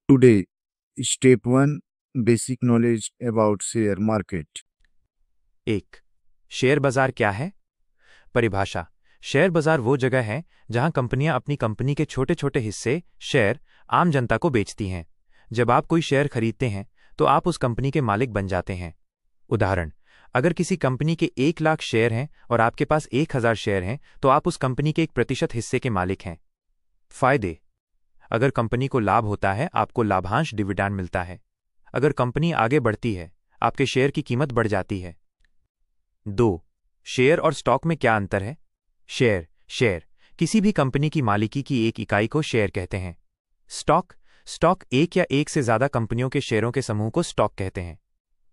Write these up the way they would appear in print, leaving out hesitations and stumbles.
Today, Step 1, Basic Knowledge about Share Market. 1. Share बाजार क्या है? परिभाषा: शेयर बाजार वो जगह है जहां कंपनियां अपनी कंपनी के छोटे छोटे हिस्से शेयर आम जनता को बेचती हैं। जब आप कोई शेयर खरीदते हैं तो आप उस कंपनी के मालिक बन जाते हैं। उदाहरण: अगर किसी कंपनी के 1,00,000 शेयर हैं और आपके पास 1,000 शेयर हैं तो आप उस कंपनी के 1% हिस्से के मालिक हैं। फायदे: अगर कंपनी को लाभ होता है आपको लाभांश डिविडेंड मिलता है। अगर कंपनी आगे बढ़ती है आपके शेयर की कीमत बढ़ जाती है। 2. शेयर और स्टॉक में क्या अंतर है? शेयर किसी भी कंपनी की मालिकी की एक इकाई को शेयर कहते हैं। स्टॉक एक या एक से ज्यादा कंपनियों के शेयरों के समूह को स्टॉक कहते हैं।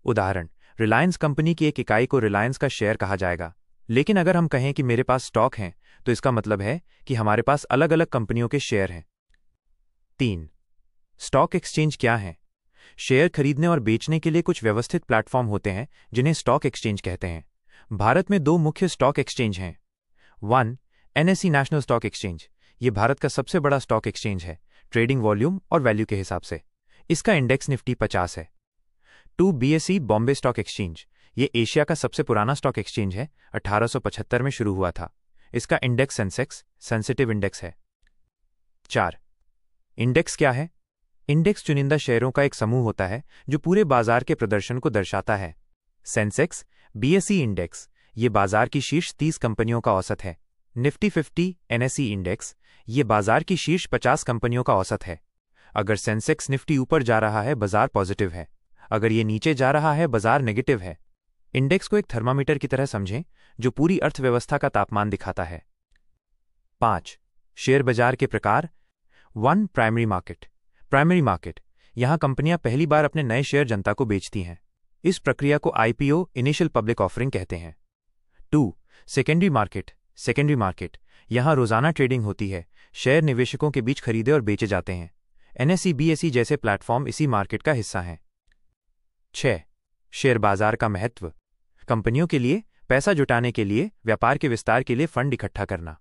उदाहरण: रिलायंस कंपनी की एक इकाई को रिलायंस का शेयर कहा जाएगा। लेकिन अगर हम कहें कि मेरे पास स्टॉक हैं तो इसका मतलब है कि हमारे पास अलग अलग कंपनियों के शेयर हैं। 3. स्टॉक एक्सचेंज क्या है? शेयर खरीदने और बेचने के लिए कुछ व्यवस्थित प्लेटफॉर्म होते हैं जिन्हें स्टॉक एक्सचेंज कहते हैं। भारत में 2 मुख्य स्टॉक एक्सचेंज हैं। 1. NSE national stock exchange. ये भारत का सबसे बड़ा स्टॉक एक्सचेंज है, ट्रेडिंग वॉल्यूम और वैल्यू के हिसाब से। इसका इंडेक्स निफ्टी 50 है। 2. BSE Bombay stock exchange. ये एशिया का सबसे पुराना स्टॉक एक्सचेंज है, 1875 में शुरू हुआ था। इसका इंडेक्स सेंसेक्स सेंसिटिव इंडेक्स है। 4. इंडेक्स क्या है? इंडेक्स चुनिंदा शेयरों का एक समूह होता है जो पूरे बाजार के प्रदर्शन को दर्शाता है। सेंसेक्स BSE इंडेक्स ये बाजार की शीर्ष 30 कंपनियों का औसत है। निफ्टी 50 NSE इंडेक्स ये बाजार की शीर्ष 50 कंपनियों का औसत है। अगर सेंसेक्स निफ्टी ऊपर जा रहा है बाजार पॉजिटिव है, अगर ये नीचे जा रहा है बाजार नेगेटिव है। इंडेक्स को एक थर्मामीटर की तरह समझें जो पूरी अर्थव्यवस्था का तापमान दिखाता है। 5. शेयर बाजार के प्रकार। 1. प्राइमरी मार्केट यहां कंपनियां पहली बार अपने नए शेयर जनता को बेचती हैं। इस प्रक्रिया को IPO इनिशियल पब्लिक ऑफरिंग कहते हैं। 2. सेकेंडरी मार्केट यहां रोजाना ट्रेडिंग होती है, शेयर निवेशकों के बीच खरीदे और बेचे जाते हैं। NSE BSE जैसे प्लेटफॉर्म इसी मार्केट का हिस्सा हैं। 6. शेयर बाजार का महत्व। कंपनियों के लिए पैसा जुटाने के लिए, व्यापार के विस्तार के लिए फंड इकट्ठा करना।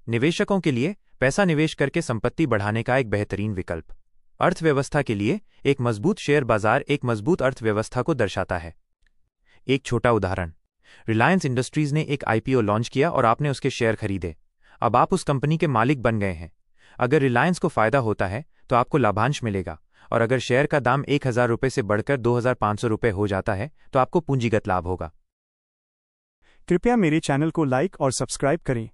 निवेशकों के लिए पैसा निवेश करके संपत्ति बढ़ाने का एक बेहतरीन विकल्प। अर्थव्यवस्था के लिए एक मजबूत शेयर बाजार एक मजबूत अर्थव्यवस्था को दर्शाता है। एक छोटा उदाहरण: रिलायंस इंडस्ट्रीज ने एक IPO लॉन्च किया और आपने उसके शेयर खरीदे। अब आप उस कंपनी के मालिक बन गए हैं। अगर रिलायंस को फायदा होता है तो आपको लाभांश मिलेगा, और अगर शेयर का दाम 1,000 रुपये से बढ़कर 2,500 रुपये हो जाता है तो आपको पूंजीगत लाभ होगा। कृपया मेरे चैनल को लाइक और सब्सक्राइब करें।